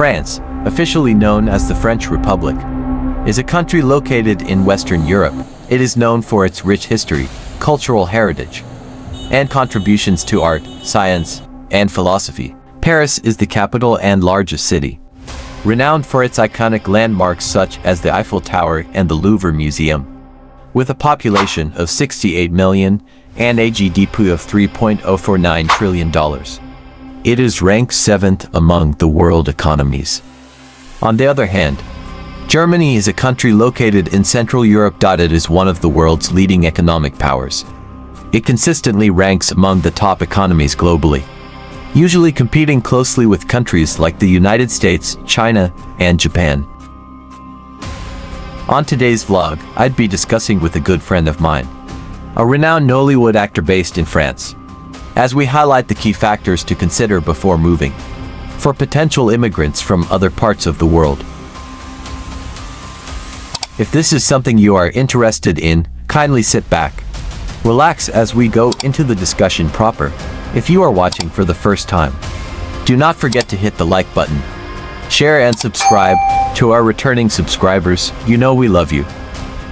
France, officially known as the French Republic, is a country located in Western Europe. It is known for its rich history, cultural heritage, and contributions to art, science, and philosophy. Paris is the capital and largest city, renowned for its iconic landmarks such as the Eiffel Tower and the Louvre Museum. With a population of 68 million and a GDP of $3.049 trillion, it is ranked 7th among the world economies. On the other hand, Germany is a country located in Central Europe. It is one of the world's leading economic powers. It consistently ranks among the top economies globally, usually competing closely with countries like the United States, China, and Japan. On today's vlog, I'd be discussing with a good friend of mine, a renowned Nollywood actor based in France, as we highlight the key factors to consider before moving for potential immigrants from other parts of the world. If this is something you are interested in, kindly sit back, relax as we go into the discussion proper. If you are watching for the first time, do not forget to hit the like button, share and subscribe. To our returning subscribers, you know we love you,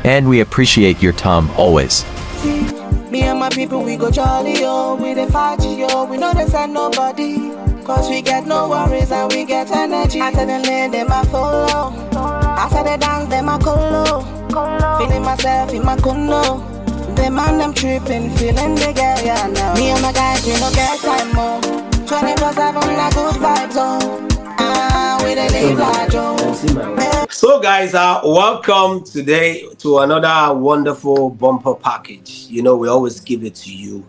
and we appreciate your time always. Me and my people, we go jolly, yo. We the party, yo. We know they send nobody, cause we get no worries and we get energy. After the lane, them I follow. After the dance, them I colo. Feeling myself in my condo. The man, them tripping, feeling the girl, yeah, now. Me and my guys, we no get time, more. 24/7, like good vibes, oh. We the live large, oh. So guys, welcome today to another wonderful bumper package. You know, we always give it to you,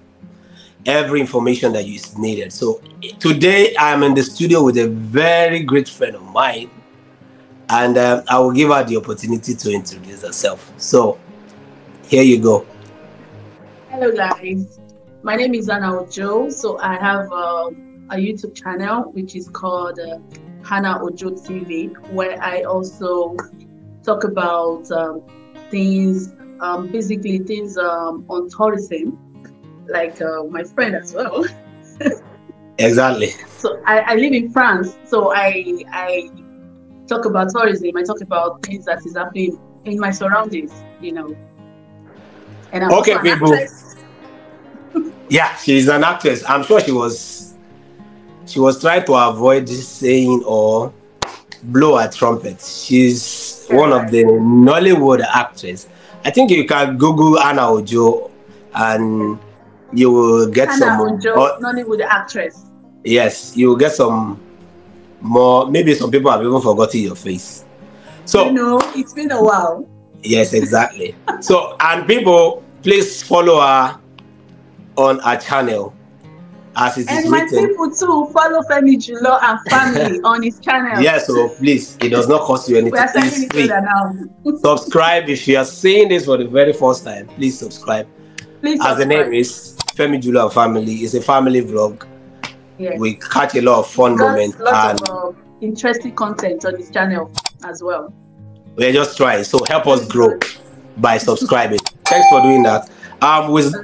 every information that is needed. So today I'm in the studio with a very great friend of mine, and I will give her the opportunity to introduce herself. So here you go. Hello guys, my name is Anna Ojo. So I have a YouTube channel which is called Hannah Ojo TV, where I also talk about things, basically things on tourism, like my friend as well. Exactly. So I live in France, so I talk about tourism. I talk about things that is happening in my surroundings, you know. And I'm okay, people. Yeah, she's an actress. I'm sure she was trying to avoid saying or blow a trumpet. She's one of the Nollywood actors. I think you can Google Anna Ojo and you will get Anna Ojo, Nollywood actress. Yes, you will get some more. Maybe some people have even forgotten your face. So you know, it's been a while. Yes, exactly. So, and people, please follow her on our channel. As it and is my written. people too, follow Femi Julo and family on his channel. Yes, so please, it does not cost you anything. We are sending each other now. Subscribe if you are seeing this for the very first time. Please subscribe. Please As the name is Femi Julo and family, it's a family vlog. Yes. We catch a lot of fun moments and of interesting content on his channel as well. We're just trying, so help us grow by subscribing. Thanks for doing that.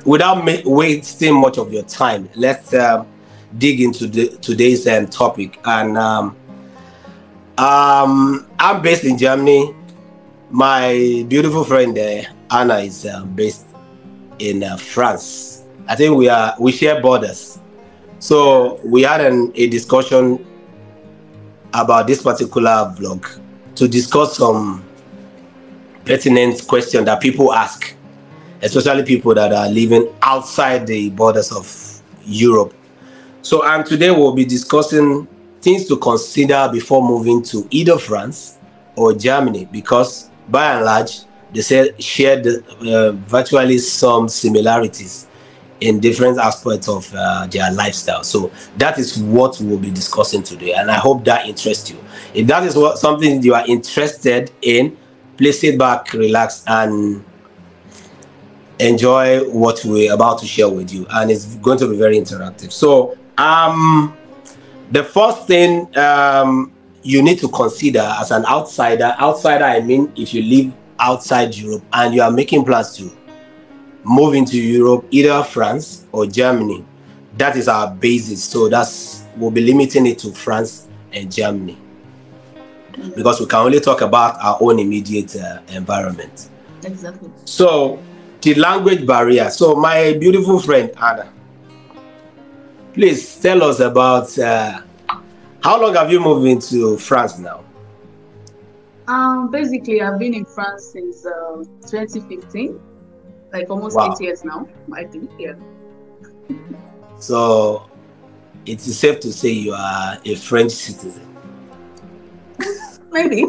Without wasting much of your time, let's dig into today's topic. And I'm based in Germany. My beautiful friend Anna is based in France. I think we share borders. So we had a discussion about this particular vlog to discuss some pertinent questions that people ask, especially people that are living outside the borders of Europe. So, and today we'll be discussing things to consider before moving to either France or Germany, because by and large, they share virtually some similarities in different aspects of their lifestyle. So that is what we'll be discussing today, and I hope that interests you. If that is something you are interested in, please sit back, relax, and enjoy what we're about to share with you, and it's going to be very interactive. So the first thing you need to consider as an outsider I mean if you live outside Europe and you are making plans to move into Europe, either France or Germany, that is our basis. So we'll be limiting it to France and Germany. because we can only talk about our own immediate environment. Exactly. So, the language barrier. So, my beautiful friend Anna, please tell us about how long have you moved into France now? Basically, I've been in France since 2015, like almost 8 years now, I think. Yeah. So, it is safe to say you are a French citizen. Maybe.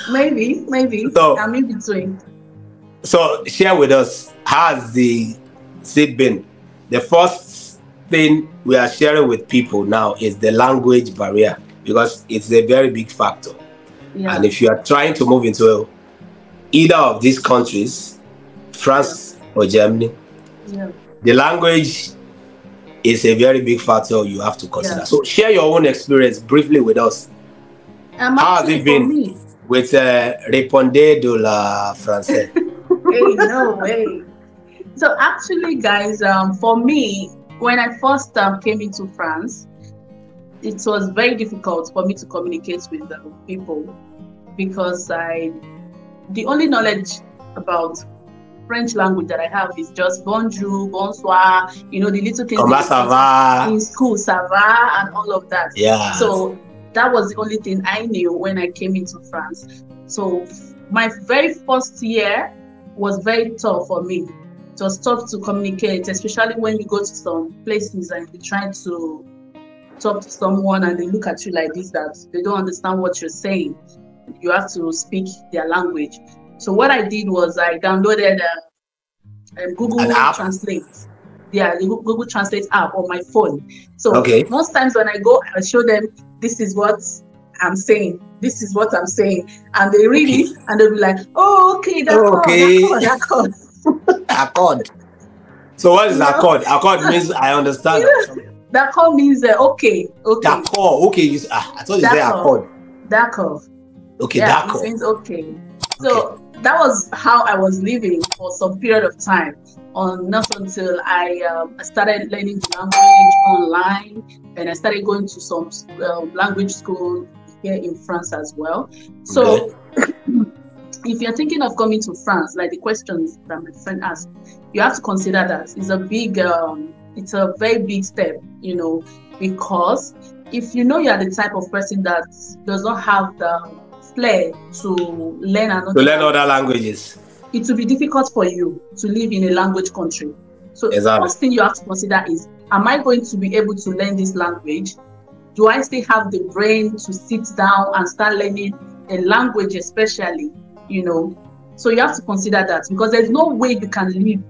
maybe. So, I'm in between. So, share with us, how has it been? The first thing we are sharing with people now is the language barrier, because it's a very big factor. Yeah. And if you are trying to move into either of these countries, France or Germany, the language is a very big factor you have to consider. So share your own experience briefly with us. How has it been with Répondez de la Français? Hey, no way. So actually, guys, for me, when I first came into France, it was very difficult for me to communicate with people, because the only knowledge about French language that I have is just bonjour, bonsoir, the little things in school, ça va, and all of that. Yeah. So that was the only thing I knew when I came into France. So my very first year was very tough for me. It was tough to communicate, especially when you go to some places and you're trying to talk to someone and they look at you like this, that they don't understand what you're saying. You have to speak their language. So what I did was I downloaded Google Translate. Yeah, the Google Translate app on my phone. So most times when I go, I show them, this is what I'm saying. This is what I'm saying. And they read it and they'll be like, oh, okay, that's accord. Accord. So what is accord? Accord means I understand. D'accord means okay. D'accord. Okay. I thought you said accord. D'accord. Okay, yeah, d'accord. It means okay. So that was how I was living for some period of time, not until I started learning the language online, and I started going to some language school here in France as well. So if you're thinking of coming to France, like the questions that my friend asked, you have to consider that it's a very big step, because if you are the type of person that does not have the flair to learn other languages, it will be difficult for you to live in a language country. So the first thing you have to consider is, am I going to be able to learn this language? Do I still have the brain to sit down and start learning a language, especially, So you have to consider that, because there's no way you can live,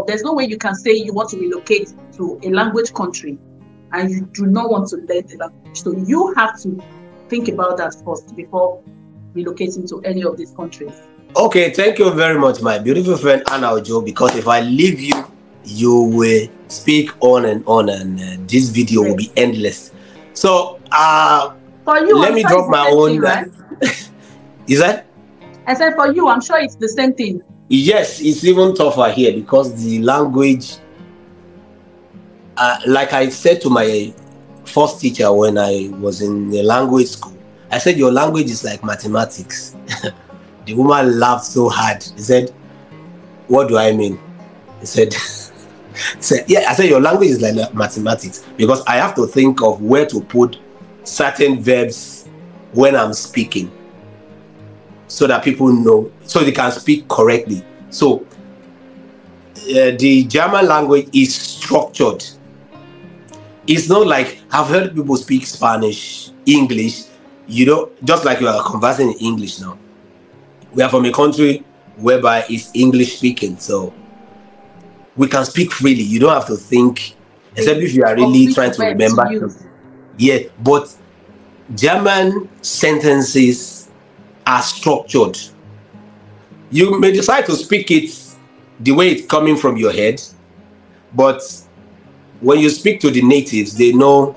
there's no way you can say you want to relocate to a language country and you do not want to learn the language. So you have to think about that first before relocating to any of these countries. Okay, thank you very much, my beautiful friend Anna Ojo, because if I leave you, you will speak on, and this video will be endless. So, for you, let me drop my own. Right? Is that? I said for you, I'm sure it's the same thing. Yes, it's even tougher here because the language, like I said to my first teacher when I was in the language school, I said, your language is like mathematics. The woman laughed so hard. He said, what do I mean? He said, yeah, I said, your language is like mathematics, because I have to think of where to put certain verbs when I'm speaking so that people know, so they can speak correctly. So the German language is structured. It's not like, I've heard people speak Spanish, English, just like you are conversing in English now. We are from a country whereby it's English speaking, so we can speak freely. You don't have to think, except if you are really trying to remember. Yeah, but German sentences are structured. You may decide to speak it the way it's coming from your head, but when you speak to the natives, they know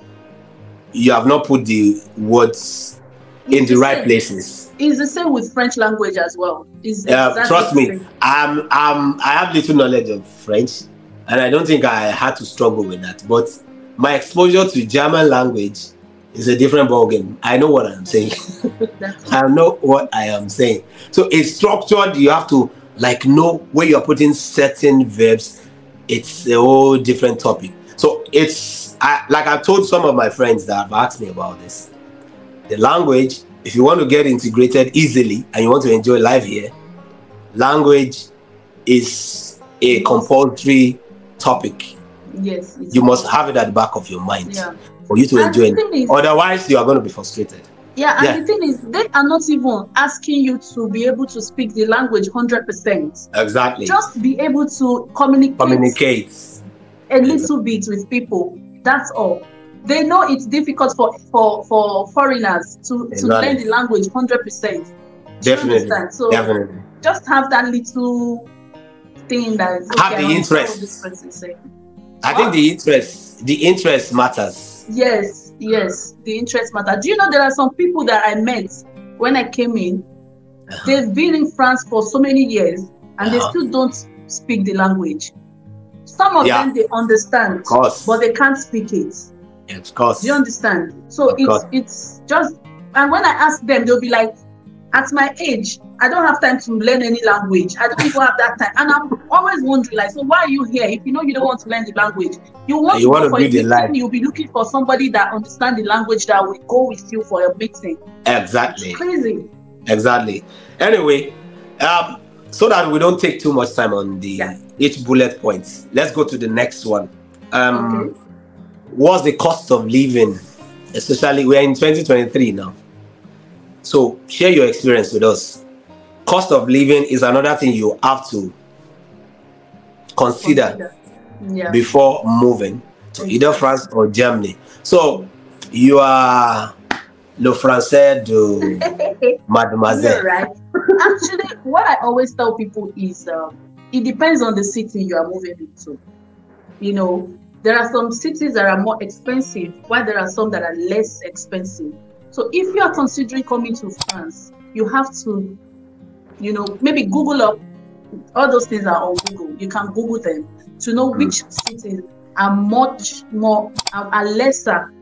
you have not put the words in the right places. It's the same with French language as well. Trust me, I have little knowledge of French, and I don't think I had to struggle with that. But my exposure to German language It's a different ballgame. I know what I'm saying. I know what I am saying. So it's structured. You have to like know where you're putting certain verbs. It's a whole different topic. So it's like I've told some of my friends that have asked me about this. The language, if you want to get integrated easily and you want to enjoy life here, language is a compulsory topic. Yes. You must have it at the back of your mind. Yeah. For you to enjoy it. Otherwise, you are going to be frustrated. Yeah, and the thing is, they are not even asking you to be able to speak the language 100%. Exactly. Just be able to communicate a little bit with people. That's all. They know it's difficult for foreigners to learn the language 100%. Definitely. So just have that little thing that is have the interest. I think the interest matters. Yes, the interest matters. Do you know there are some people that I met when I came in? They've been in France for so many years and they still don't speak the language. Some of them they understand, but they can't speak it. Yeah, of course. Do you understand? So it's just, and when I ask them, they'll be like, at my age, I don't have time to learn any language. I don't even have that time. And I'm always wondering, like, so why are you here? If you know you don't want to learn the language, you want to be the life. You'll be looking for somebody that understands the language that will go with you for a meeting. Exactly. It's crazy. Exactly. Anyway, so that we don't take too much time on each bullet point, let's go to the next one. What's the cost of living? Especially, we're in 2023 now. So share your experience with us. Cost of living is another thing you have to consider before moving to either France or Germany. So you are le français de mademoiselle. Right. Actually, what I always tell people is it depends on the city you are moving into. You know, there are some cities that are more expensive, while there are some that are less expensive. So if you are considering coming to France, you have to, you know, maybe Google up. All those things are on Google. You can Google them to know which cities are much more, are lesser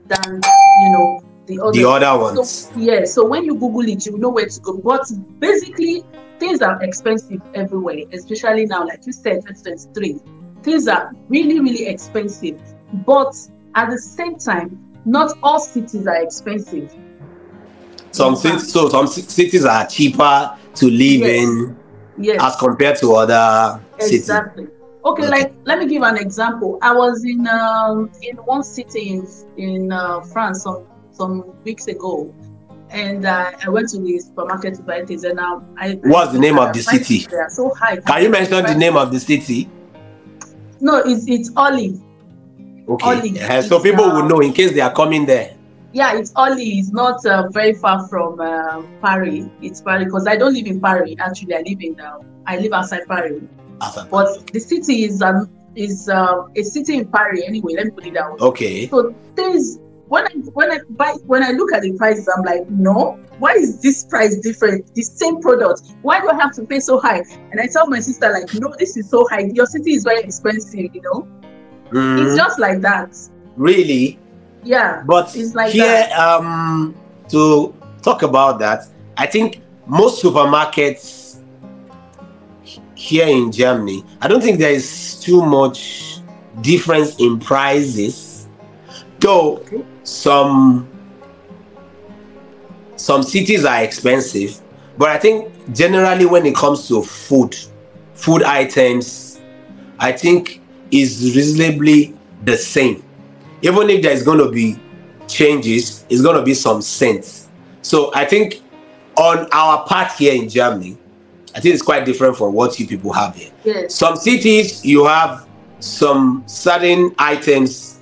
than, you know, the other ones. So, so when you Google it, you know where to go. But basically, things are expensive everywhere, especially now, like you said, 2023. Things are really, really expensive. But at the same time, not all cities are expensive. Some cities are cheaper to live in as compared to other cities. Okay, like let me give an example. I was in one city in France some weeks ago, and I went to the supermarket to buy things. And what's the name of the city? They are so high. Can you mention the name of the city? No, it's Olive. Okay, so people will know in case they are coming there. Yeah, it's Oli. It's not very far from Paris. It's Paris because I don't live in Paris. Actually, I live outside Paris. But the city is a city in Paris anyway. Let me put it that way. Okay. So things when I look at the prices, I'm like, no, why is this price different? The same product. Why do I have to pay so high? And I tell my sister, like, no, this is so high. Your city is very expensive, you know. It's just like that. Really? Yeah. But it's like here, that. To talk about that, I think most supermarkets here in Germany, I don't think there is too much difference in prices, though some cities are expensive. But I think generally when it comes to food items, I think is reasonably the same. Even if there's going to be changes, it's going to be some sense. So I think on our part here in Germany, I think it's quite different from what you people have here. Yes. Some cities, you have some certain items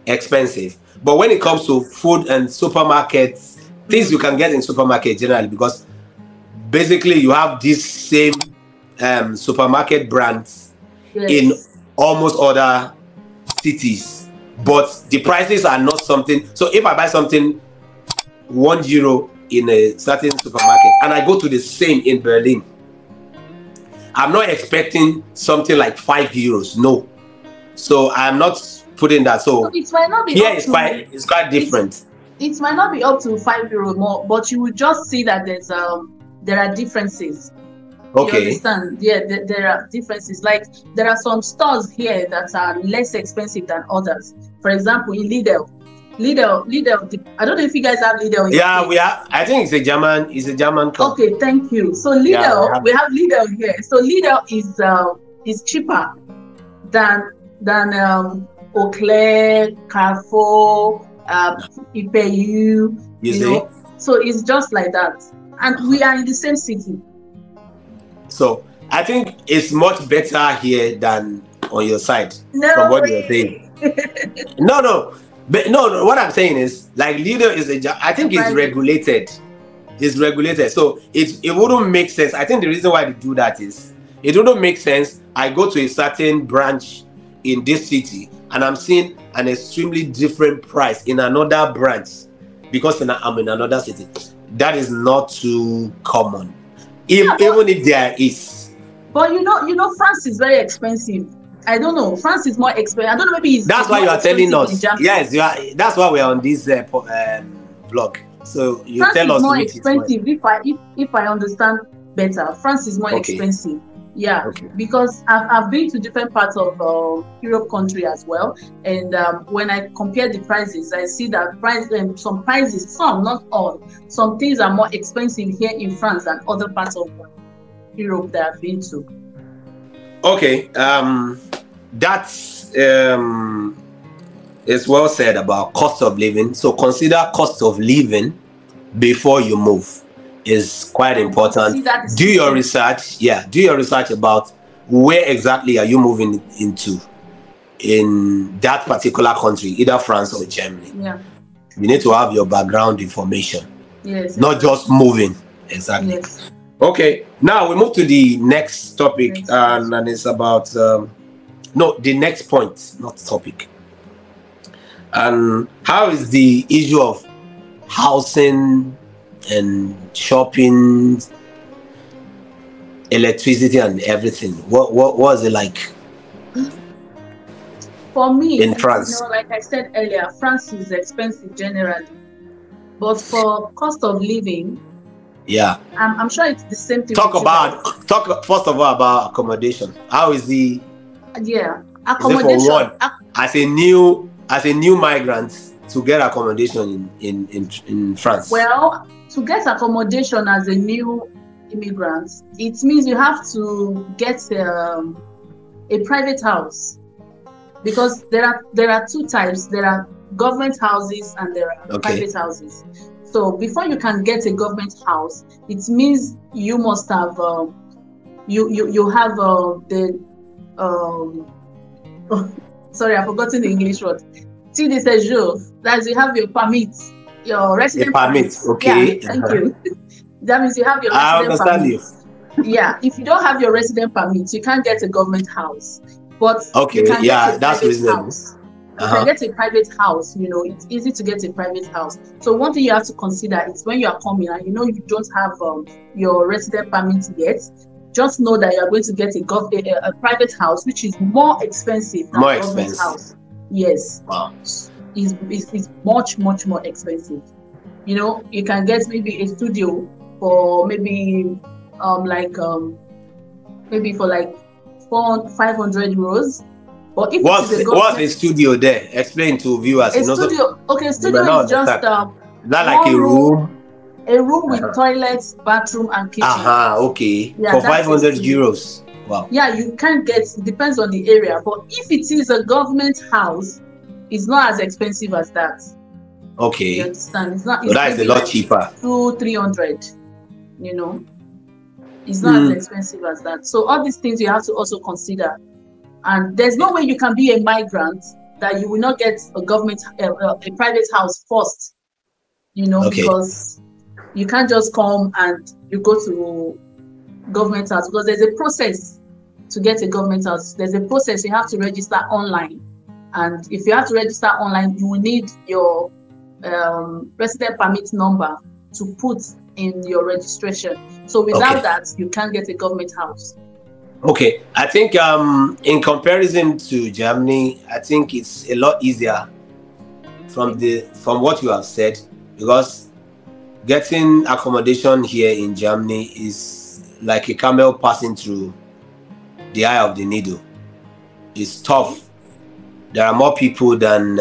expensive. But when it comes to food and supermarkets, things you can get in supermarket generally, because basically you have these same supermarket brands in almost other cities, but the prices are not something. So if I buy something €1 in a certain supermarket and I go to the same in Berlin, I'm not expecting something like €5. No. So I'm not putting that. So it might not be here up it's to, quite different. It might not be up to €5 more, but you will just see that there are differences. Okay. You understand? Yeah, there are differences. Like there are some stores here that are less expensive than others. For example, in Lidl, I don't know if you guys have Lidl. Yeah, we have. I think it's a German company. Okay, thank you. So Lidl, yeah, we have Lidl here. So Lidl is cheaper than Eau Claire, Carrefour, Ipeyu, you know. So it's just like that. And we are in the same city. So I think it's much better here than on your side. No from what way. you're saying. No. But no, what I'm saying is like Lidl is I think it's regulated. It's regulated. So it wouldn't make sense. I think the reason why they do that is it wouldn't make sense. I go to a certain branch in this city and I'm seeing an extremely different price in another branch because I'm in another city. That is not too common. Even if there is. But you know, France is very expensive. I don't know. France is more expensive. I don't know. Maybe that's why you are telling us. Yes, you are. That's why we are on this vlog. So you France tell is us more expensive. If I understand better, France is more expensive. Yeah, because I've been to different parts of Europe country as well, and when I compare the prices, I see that some prices, some not all, some things are more expensive here in France than other parts of Europe that I've been to. Okay, that's is well said about cost of living. So consider cost of living before you move is quite important. Do your research. Yeah, do your research about where exactly are you moving into in that particular country, either France or Germany. Yeah, you need to have your background information. Yes, not just moving. Exactly. Yes. Okay, now we move to the next topic, and it's about no, the next point, not topic. And how is the issue of housing and shopping, electricity, and everything? What was it like? For me, in France, you know, like I said earlier, France is expensive generally, but for cost of living, yeah, I'm sure it's the same thing. Talk first of all about accommodation. How is the accommodation? For one, as a new migrant to get accommodation in France? Well, to get accommodation as a new immigrant, it means you have to get a private house, because there are two types. There are government houses and there are private houses. So before you can get a government house, it means you must have you have the sorry, I've forgotten the English word. Titre de séjour. That's, you have your permit, your resident permit. Okay. Yeah, thank you. That means you have your resident permit. You. Yeah, if you don't have your resident permit, you can't get a government house. But you can get a private house. You can get a private house. You know, it's easy to get a private house. So one thing you have to consider is when you are coming and you know you don't have your resident permit yet, just know that you are going to get a private house, which is more expensive than a government house. Yes. Wow. It's much more expensive. You know, you can get maybe a studio for maybe maybe for like 500 euros. But if what's a studio there? Explain to viewers. A studio is just that like a room? A room with toilets, bathroom, and kitchen. Okay. Yeah, for 500 euros. Wow. Yeah, you can get. It depends on the area, but if it is a government house, it's not as expensive as that. Okay. You understand? It's not. So that is a lot cheaper. 200-300. You know, it's not as expensive as that. So all these things you have to also consider. And there's no way you can be a migrant that you will not get a government, a private house first. You know, because you can't just come and you go to government house, because there's a process to get a government house. There's a process. You have to register online, and if you have to register online, you will need your resident permit number to put in your registration. So without that, you can't get a government house. Okay, I think in comparison to Germany, I think it's a lot easier from what you have said, because getting accommodation here in Germany is like a camel passing through the eye of the needle. It's tough. There are more people than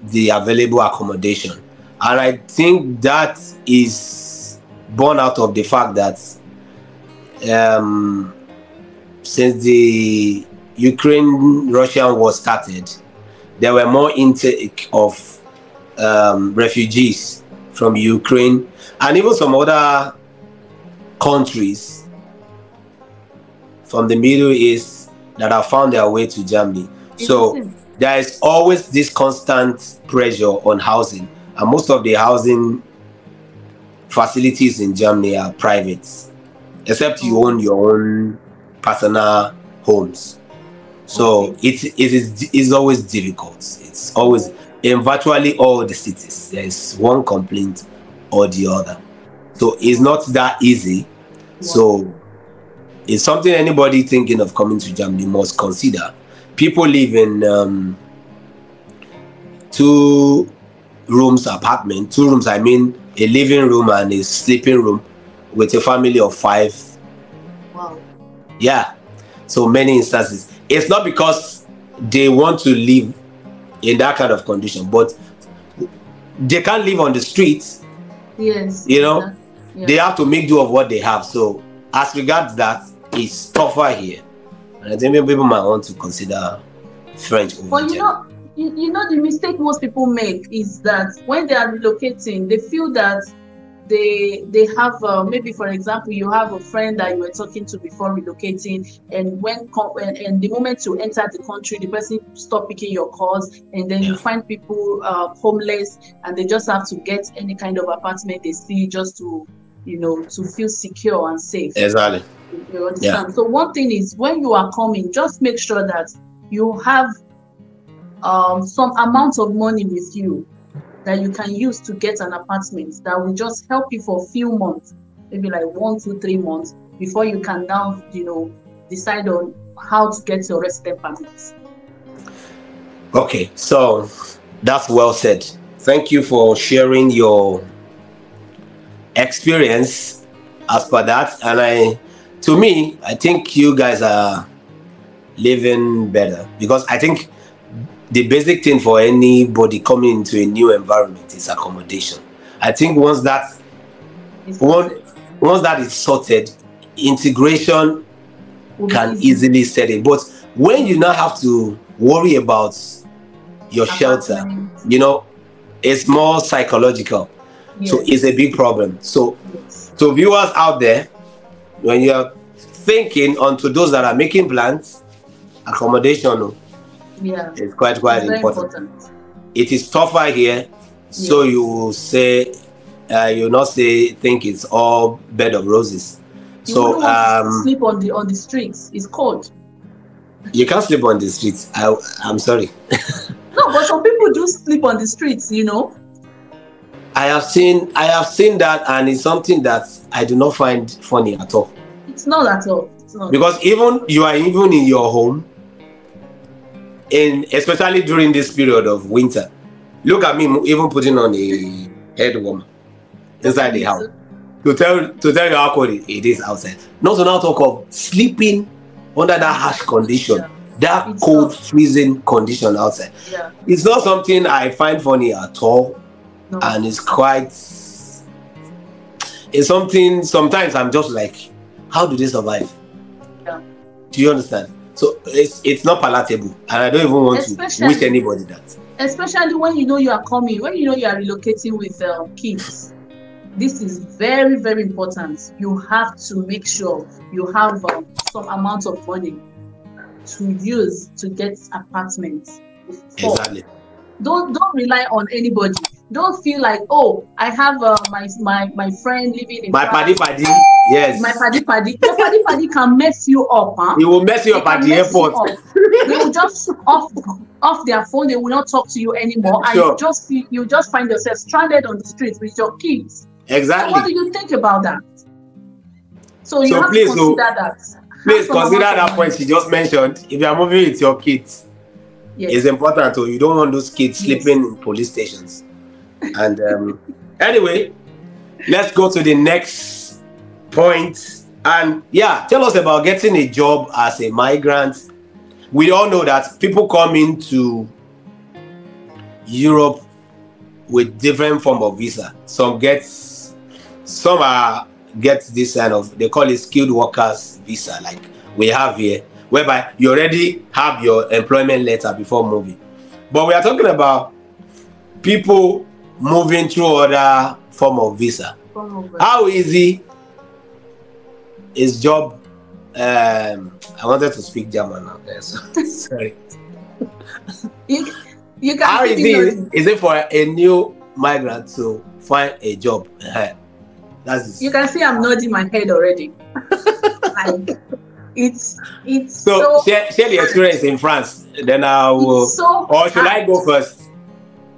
the available accommodation, and I think that is born out of the fact that since the Ukraine-Russian war started, there were more intake of refugees from Ukraine and even some other countries from the Middle East that have found their way to Germany. So there is always this constant pressure on housing, and most of the housing facilities in Germany are private, except you own your own personal homes. So it is always difficult. It's always in virtually all the cities. There is one complaint or the other. So it's not that easy. So it's something anybody thinking of coming to Germany must consider. People live in 2 rooms apartment. 2 rooms, I mean a living room and a sleeping room with a family of 5. Wow. Yeah. So many instances. It's not because they want to live in that kind of condition, but they can't live on the streets. Yes. You know, they have to make do of what they have. So as regards that, it's tougher here. And I think people might want to consider French over But German. you know the mistake most people make is that when they are relocating, they feel that they have maybe, for example, you have a friend that you were talking to before relocating, and and the moment you enter the country, the person stop picking your calls, and then you find people homeless, and they just have to get any kind of apartment they see just to, you know, to feel secure and safe. Exactly. You understand? So one thing is, when you are coming, just make sure that you have some amount of money with you that you can use to get an apartment that will just help you for a few months, maybe like 1, 2, 3 months, before you can now, you know, decide on how to get your resident permit. Okay, so that's well said. Thank you for sharing your experience as per that. And I think you guys are living better, because I think the basic thing for anybody coming into a new environment is accommodation. I think once that is sorted, integration can easily set in. But when you now have to worry about your shelter, you know, it's more psychological. So it's a big problem. So to viewers out there, when you're thinking, onto those that are making plans, accommodation is quite important. It is tougher here, so you will say, you not think it's all bed of roses. You so sleep on the streets. It's cold. You can't sleep on the streets. I'm sorry. No, but some people do sleep on the streets, you know. I have seen that, and it's something that I do not find funny at all. It's not at all. It's not. Because you are even in your home, especially during this period of winter. Look at me even putting on a head warmer inside the house to tell you how cold it is outside. Not to now talk of sleeping under that harsh condition, that it's cold, freezing condition outside. It's not something I find funny at all. No. And it's something, sometimes I'm just like, how do they survive? Do you understand? So it's not palatable, and I don't even want to wish anybody that. Especially when you know you are coming, when you know you are relocating with kids. This is very, very important. You have to make sure you have some amount of money to use to get apartments. Exactly. Don't rely on anybody. Don't feel like, oh, I have my friend living in my paddy. Yes. My paddy. Your paddy can mess you up, huh? He will mess you up at the airport. They will just off their phone. They will not talk to you anymore, sure. And you just find yourself stranded on the streets with your kids. Exactly. So what do you think about that? So you have to consider that. Please consider that point she just mentioned. If you are moving with your kids, it's important. So you don't want those kids sleeping in police stations. And anyway, let's go to the next point. And yeah, tell us about getting a job as a migrant. We all know that people come into Europe with different form of visa. Some get this kind of, they call it skilled workers visa, like we have here, whereby you already have your employment letter before moving. But we are talking about people moving through other form of visa. How easy is job? I wanted to speak German now. Sorry. You can. How easy is it for a new migrant to find a job? You can see I'm nodding my head already. Like, it's so share the experience in France. Then I will. Or should I go first?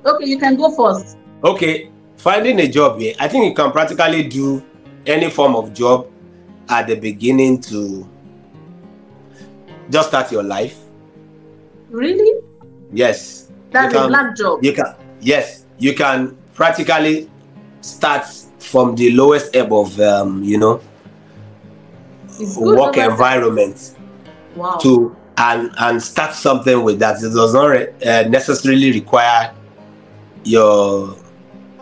Okay, you can go first. Okay, finding a job here. I think you can practically do any form of job at the beginning to just start your life. Really? Yes. That's a black job. Yes, you can practically start from the lowest ebb of work environment. Wow. To and start something with that. It does not necessarily require your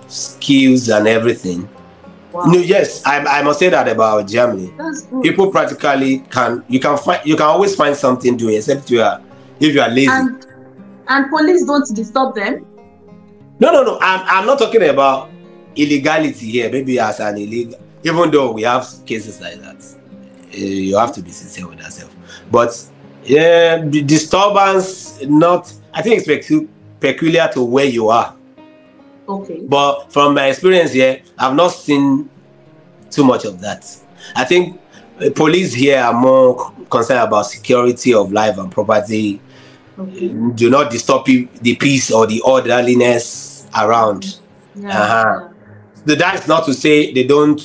skills and everything. Wow. No, yes, I must say that about Germany. That's good. People practically you can always find something doing, except if you are lazy. And police don't disturb them? No. I'm not talking about illegality here. Maybe as an illegal, even though we have cases like that, you have to be sincere with yourself. But the disturbance, I think it's peculiar to where you are. Okay. But from my experience here, I've not seen too much of that. I think police here are more concerned about security of life and property. Okay. Do not disturb the peace or the orderliness around. Yeah. That is not to say they don't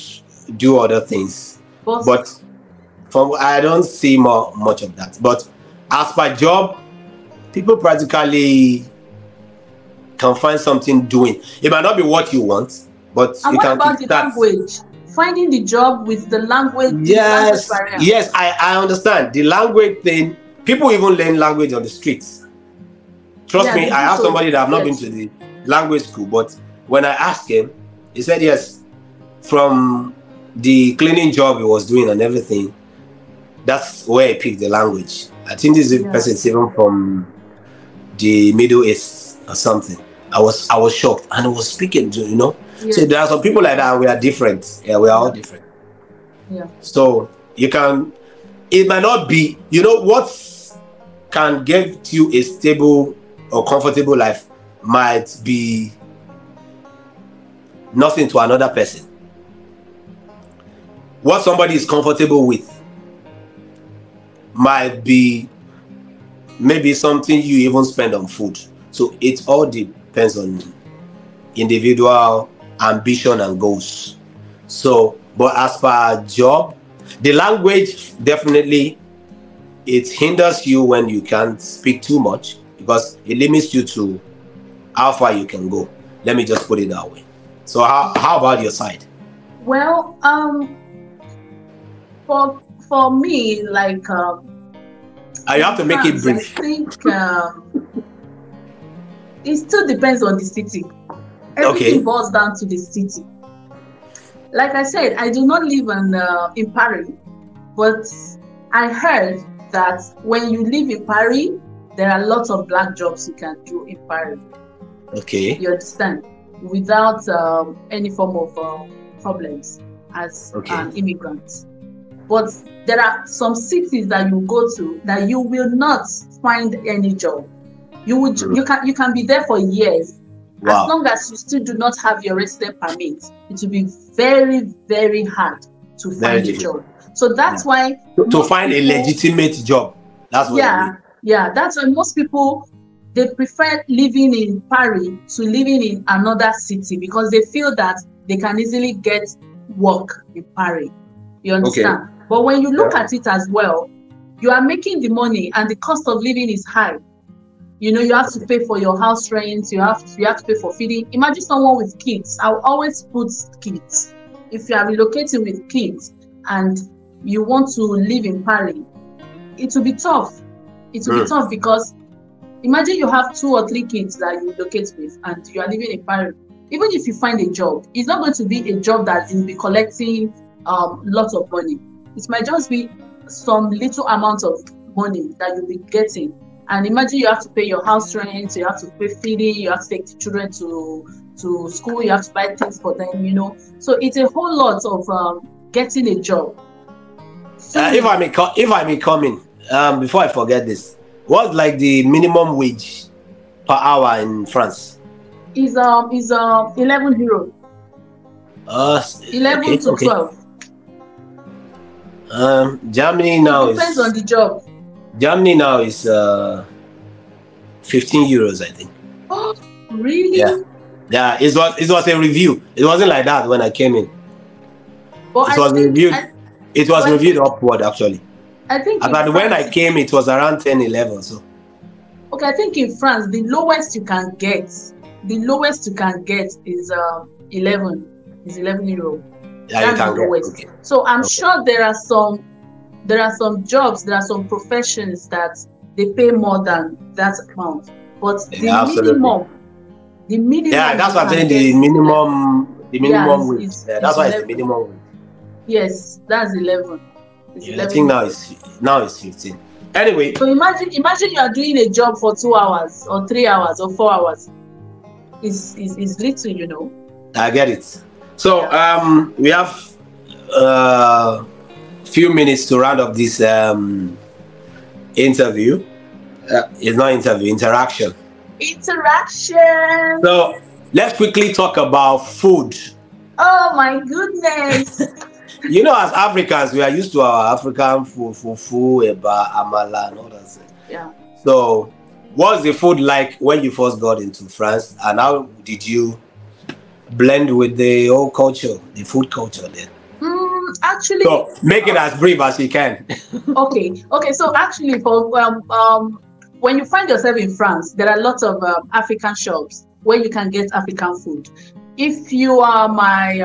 do other things, but I don't see much of that. But as per job, people practically can find something doing. It might not be what you want, but and you what can. About the language? Finding the job with the language. Yes, the language barrier. yes, I understand the language thing. People even learn language on the streets. Trust me, I have somebody that have not been to the language school, but when I asked him, he said yes, from the cleaning job he was doing and everything, that's where he picked the language. I think this person is even from the Middle East or something. I was shocked, and he was speaking to, So there are some people like that, and we are different. Yeah, we are all different. Yeah. So it might not be, what can give you a stable or comfortable life might be nothing to another person. What somebody is comfortable with might be maybe something you even spend on food. So it all depends on individual ambition and goals. So, but as per job, the language definitely, it hinders you when you can't speak too much, because it limits you to how far you can go. Let me just put it that way. So how about your side? Well, for me, like you have to make it brief. I think it still depends on the city. Everything boils down to the city. Like I said, I do not live in Paris, but I heard that when you live in Paris, there are lots of black jobs you can do in Paris. Okay. You understand? Without any form of problems as an immigrant. But there are some cities that you go to that you will not find any job. You can be there for years. Wow. As long as you still do not have your resident permit, it will be very, very hard to find a job. So that's why to find a legitimate job. That's what I mean. Yeah, that's why most people, they prefer living in Paris to living in another city, because they feel that they can easily get work in Paris. You understand? But when you look at it as well, you are making the money and the cost of living is high. You know, you have to pay for your house rent, you have to pay for feeding. Imagine someone with kids. I'll always put kids. If you are relocating with kids and you want to live in Paris, it will be tough. It will be tough because imagine you have 2 or 3 kids that you relocate with and you are living in Paris. Even if you find a job, it's not going to be a job that you'll be collecting lots of money. It might just be some little amount of money that you'll be getting. And imagine you have to pay your house rent, you have to pay feeding, you have to take the children to school, you have to buy things for them, you know. So it's a whole lot of getting a job. If I may come in, before I forget this, what's like the minimum wage per hour in France? Is 11 euro. 11 to 12. Germany now depends on the job. Germany now is 15 euros, I think. Oh, really? Yeah. It was a review. It wasn't like that when I came in. But it was reviewed. It was reviewed upward actually. I think. But when I came, it was around 10, 11. So. Okay, I think in France the lowest you can get is 11. Is 11 euro. Yeah, you can get. Okay. So I'm sure there are some jobs, there are some professions that they pay more than that amount. But the minimum. Yeah, that's what I'm saying. The minimum wage. That's why it's the minimum wage. Yes, that's 11. I think now it's 15. Anyway. So imagine you are doing a job for 2 hours or 3 hours or 4 hours. It's little, you know. I get it. So we have few minutes to round up this interview. It's not interview, interaction. So let's quickly talk about food. Oh my goodness. You know, as Africans, we are used to our African food, fufu, eba, amala, and all that. Yeah. So what's the food like when you first got into France, and how did you blend with the whole culture, the food culture there? Actually, so make it as brief as you can. Okay. So actually, for when you find yourself in France, there are lots of African shops where you can get African food. If you are my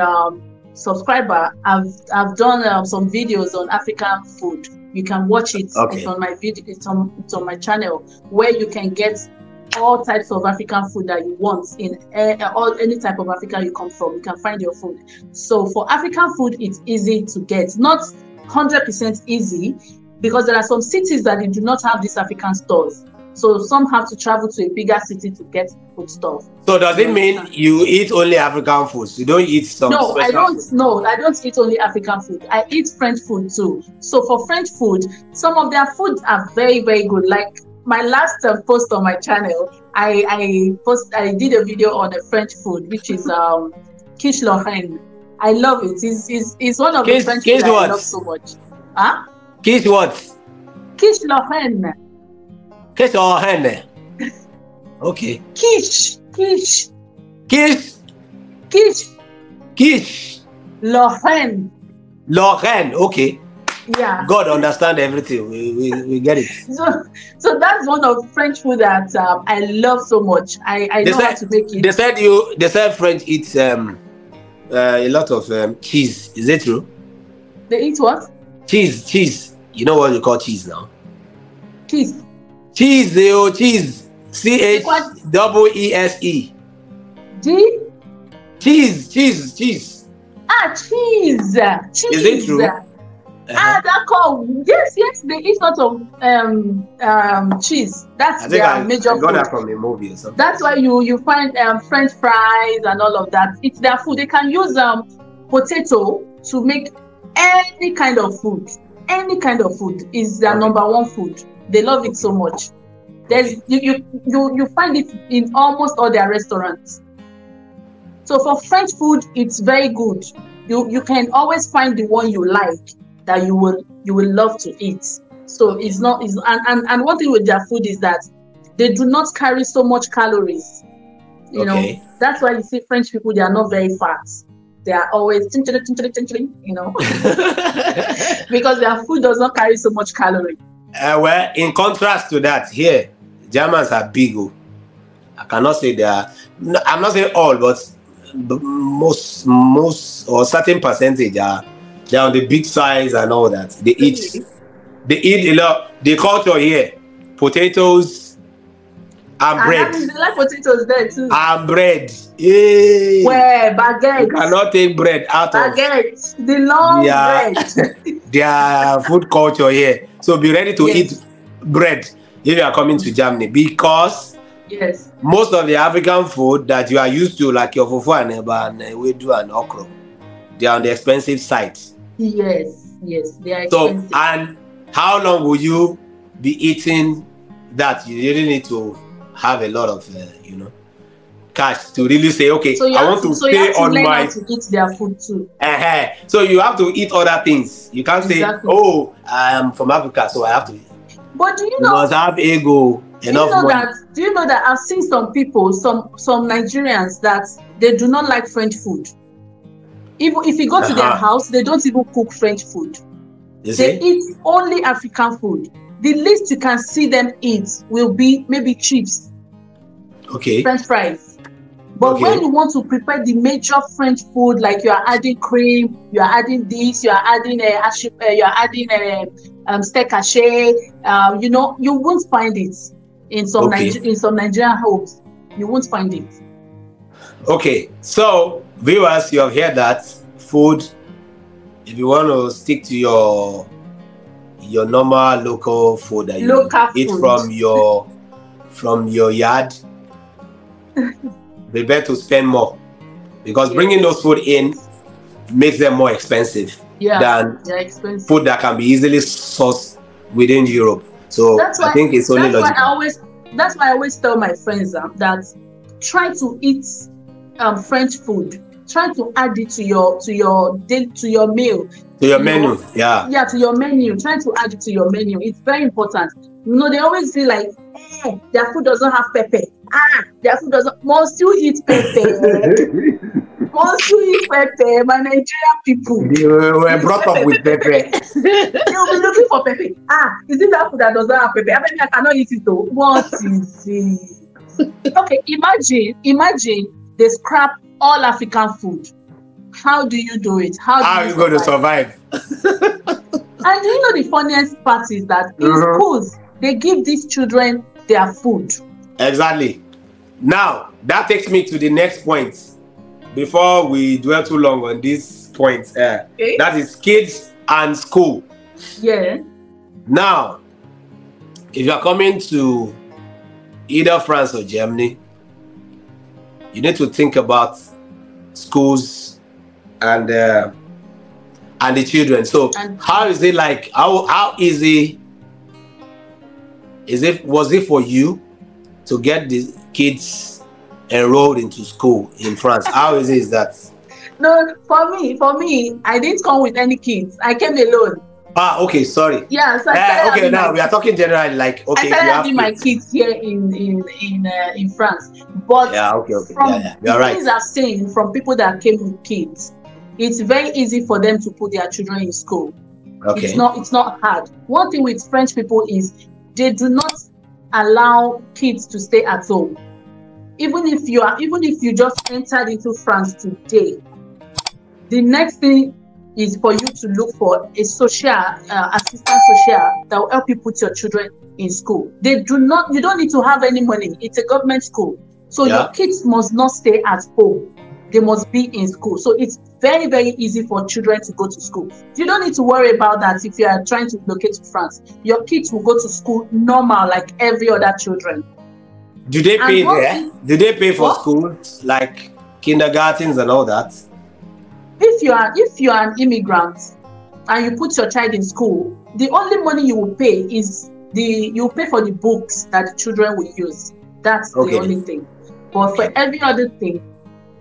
subscriber, I've done some videos on African food. You can watch it. Okay. It's on my video. It's on my channel where you can get all types of African food that you want in any type of Africa you come from. You can find your food. So for African food, it's easy to get. Not 100% easy because there are some cities that they do not have these African stores. So some have to travel to a bigger city to get food stuff. So does it mean you eat only African foods? You don't eat some No, I don't. food? No, I don't eat only African food. I eat French food too. So for French food, some of their foods are very, very good. Like my last post on my channel, I did a video on a French food, which is quiche Lorraine. I love it. It's one of the French food I love so much. Huh? Quiche what? Quiche Lorraine. Quiche Lorraine. Okay. Quiche Lorraine. Lorraine. Okay. Yeah. God understand everything. We get it. So that's one of French food that I love so much. I know how to make it. They said French eats a lot of cheese. Is it true? They eat what? Cheese. You know what you call cheese now? Cheese. Cheese. Cheese. CHEESE. Cheese. Ah, cheese. Is it true? That called yes, they eat lots of cheese. That's their major food. I got that from a movie or something. That's why you find French fries and all of that. It's their food. They can use potato to make any kind of food. Any kind of food is their number one food. They love it so much. There's you find it in almost all their restaurants. So for French food, it's very good. You can always find the one you like that you will love to eat. So and one thing with their food is that they do not carry so much calories. You know, that's why you see French people, they are not very fat. they are always you know, because their food does not carry so much calorie. Well, in contrast to that, here Germans are big. Oh. I cannot say they are. No, I'm not saying all, but most or certain percentage are they're on the big size and all that. They eat a lot. The culture here, potatoes and bread. They like potatoes there too. And bread. Yeah. Where baguette? You cannot take bread out baguette. The long bread. Their food culture here. So be ready to eat bread if you are coming to Germany, because most of the African food that you are used to, like your fufu and eba and wedu and okra, they are on the expensive side. Yes, they are expensive. So, and how long will you be eating that? You really need to have a lot of, cash to really say, okay, so I want to stay on my. To eat their food too. So you have to eat other things. You can't say, oh, I am from Africa, so I have to eat. But do you know? You must have ego, enough money. Do you know that I've seen some people, some Nigerians, that they do not like French food. If you go to their house, they don't even cook French food. They eat only African food. The least you can see them eat will be maybe chips, French fries. But when you want to prepare the major French food, like you are adding cream, you are adding this, you are adding steak haché, you won't find it in some Nigerian homes. You won't find it. Okay, so viewers, you have heard that food. If you want to stick to your normal local food that you eat from your yard, be better to spend more, because bringing those food in makes them more expensive than food that can be easily sourced within Europe. So I think it's only logical. That's why I always tell my friends that try to eat French food. Try to add it to your meal. To your menu, to your menu. Try to add it to your menu. It's very important. They always feel like, their food doesn't have pepper. Their food doesn't. Must you eat pepper? Must you eat pepper? My Nigerian people. You were brought up with pepper. You'll be looking for pepper. Is it that food that doesn't have pepper? I cannot eat it though. What is it? Okay, imagine they scrap all African food. How do you do it? How are you going to survive? And you know the funniest part is that in schools, they give these children their food. Exactly. Now, that takes me to the next point. Before we dwell too long on this point, that is kids and school. Yeah. Now, if you're coming to either France or Germany, you need to think about schools and the children. So how is it like? How easy was it for you to get the kids enrolled into school in France? How easy is that? No, for me, I didn't come with any kids. I came alone. Okay, sorry. Yeah, so okay, now we are talking generally, like, okay, I started having my kids here in France. But from the things I've seen from people that came with kids, it's very easy for them to put their children in school. Okay. It's not hard. One thing with French people is they do not allow kids to stay at home. Even if you just entered into France today, the next thing is for you to look for a social assistant that will help you put your children in school. You don't need to have any money. It's a government school. So your kids must not stay at home. They must be in school. So it's very, very easy for children to go to school. You don't need to worry about that if you are trying to relocate to France. Your kids will go to school normal like every other children. Do they pay there? Do they pay for school, like kindergartens and all that? If you are an immigrant and you put your child in school, the only money you will pay is you pay for the books that the children will use. That's the only thing. But for every other thing,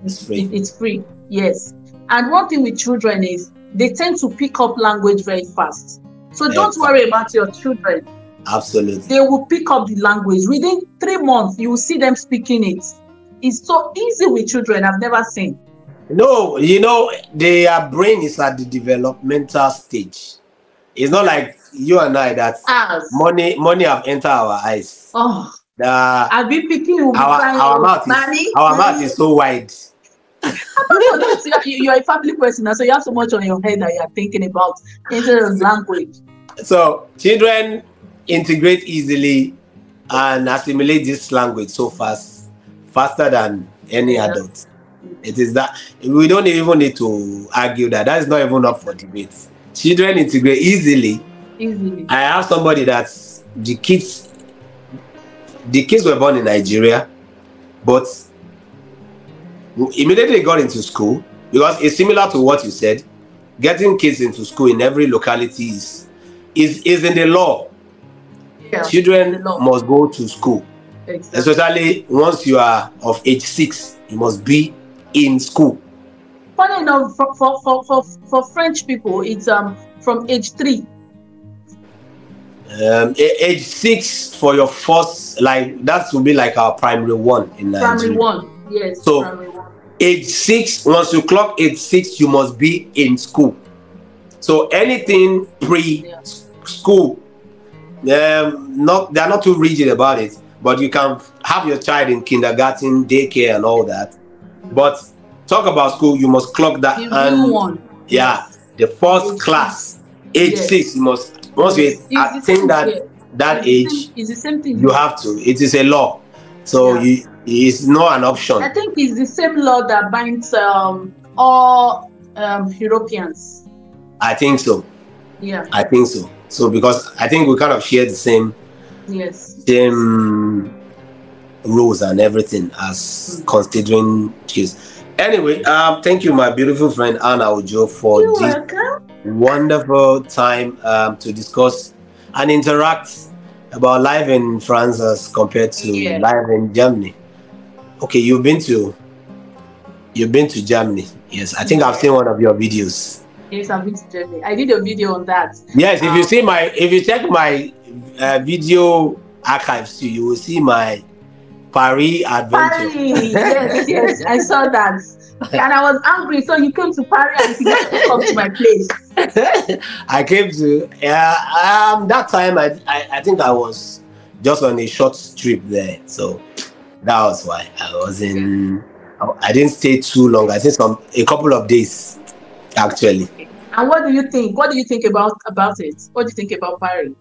it's free. Yes. And one thing with children is they tend to pick up language very fast. So don't worry about your children. Absolutely. They will pick up the language. Within 3 months, you will see them speaking it. It's so easy with children. I've never seen. No, you know, their brain is at the developmental stage. It's not like you and I that Us. money have entered our eyes. Oh, The I've been picking will be crying. our Oh, mouth is Mommy, our mouth mommy. is so wide. Apart from that, you're a family person, now, so you have so much on your head that you're thinking about instead of language. So children integrate easily and assimilate this language so faster than any adult. It is that we don't even need to argue that. That is not even up for debate. Children integrate easily. Easily. I have somebody that's the kids were born in Nigeria, but immediately got into school, because it's similar to what you said. Getting kids into school in every locality is in the law. Yeah, Children must go to school. exactly. Especially once you are of age 6, you must be in school. Funny enough, for French people, it's from age 3. Age 6 for your first, like that will be like our primary 1 in Nigeria. Primary 1, yes. So Primary 1. age 6, once you clock age 6, you must be in school. So anything pre-school, they are not too rigid about it, but you can have your child in kindergarten, daycare, and all that. But talk about school, you must clock that. Yeah, the first class, age 6, you must. Once you attain that age, it's the same thing. You have to. It is a law, so it's not an option. I think it's the same law that binds all Europeans. I think so. Yeah. I think so. So because I think we kind of share the same rules and everything as considering kids. Anyway, thank you, my beautiful friend Anna Ojo, for this wonderful time to discuss and interact about life in France as compared to life in Germany. Okay, you've been to Germany. Yes, I think I've seen one of your videos. Yes, I've been to Germany. I did a video on that. Yes, if you check my video archives too, you will see my Paris adventure. Paris, yes, I saw that. And I was angry, so you came to Paris and you had to come to my place. I came to that time. I think I was just on a short trip there, so that was why I didn't stay too long. I think a couple of days actually. And what do you think? What do you think about it? What do you think about Paris?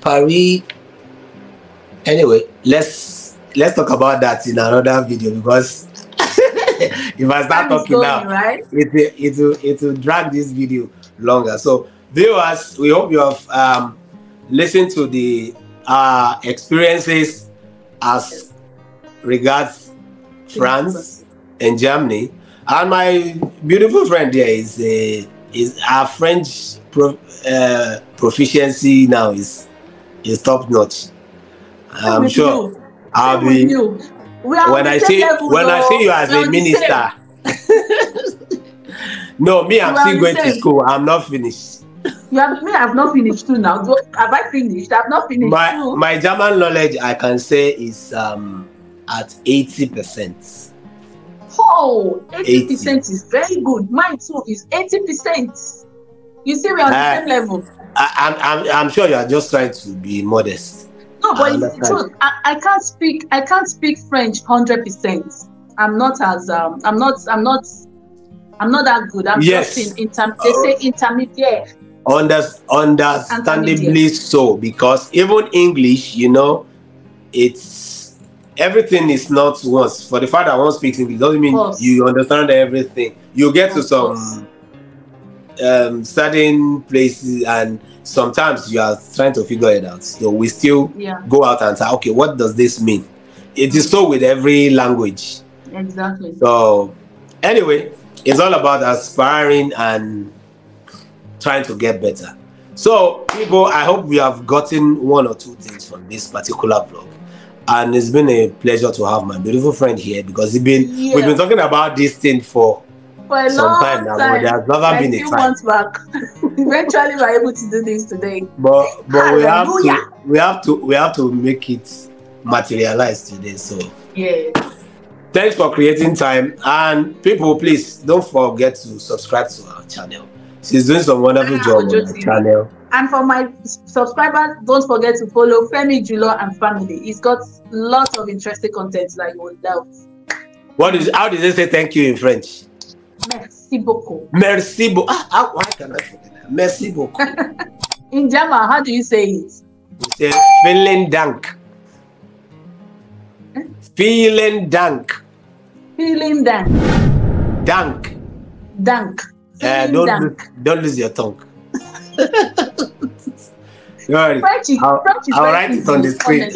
Paris. Anyway, let's talk about that in another video, because if I start talking now, right? it will drag this video longer. So viewers, we hope you have listened to the experiences as regards France and Germany. And my beautiful friend there is our French proficiency now is top notch. I'm sure I'll be when I see you as a minister. No, me, I'm still going to school. I'm not finished. I've not finished too now. Have I finished? I've not finished too. My German knowledge, I can say, is at 80%. Oh, 80% is very good. Mine too is 80%. You see, we're on the same level. I'm sure you are just trying to be modest. No, but it's the truth. I can't speak French 100%. I'm not that good. I'm just they say intermediate. Understandably so, because even English, it's everything is not once. For the fact that one speaks English doesn't mean you understand everything. You get to some certain places, and sometimes you are trying to figure it out. So we still go out and say, okay, what does this mean? It is so with every language. Exactly. So anyway, it's all about aspiring and trying to get better. So people, I hope we have gotten one or two things from this particular vlog. And it's been a pleasure to have my beautiful friend here, because we've been talking about this thing for a some long time now, but there's never been a time. Months back. Eventually, we're able to do this today. But we have to make it materialize today. So Thanks for creating time. And people, please don't forget to subscribe to our channel. She's doing some wonderful job on our channel. And for my subscribers, don't forget to follow Femi Julo and Family. He's got lots of interesting content that you will love. How does they say thank you in French? Merci beaucoup. Merci beaucoup. Why can I forget that? Merci beaucoup. In German, how do you say it? We say vielen Dank. Vielen Dank. Vielen Dank. Dank. Dank. Don't lose your tongue. French is I'll write it on the screen.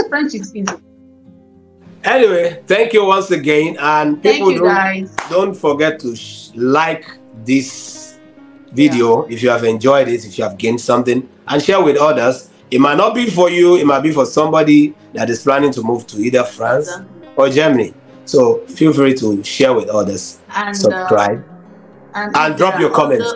French is easy. Anyway, thank you once again, and people don't forget to like this video if you have enjoyed it, if you have gained something, and share with others. It might not be for you, it might be for somebody that is planning to move to either France or Germany. So feel free to share with others, and subscribe, and drop your comments.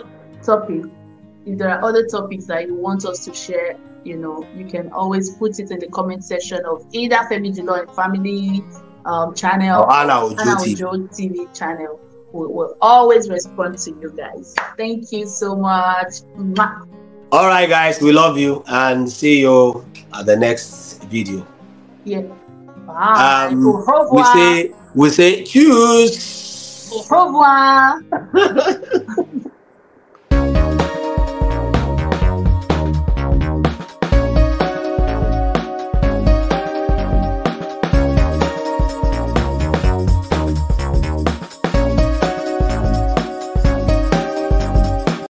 If there are other topics that you want us to share, you can always put it in the comment section of either Femi Julo and Family channel or Anna Ojo TV channel. We'll always respond to you guys. Thank you so much. All right, guys, we love you and see you at the next video. Yeah. Bye. Au revoir. We say cheers. Au revoir.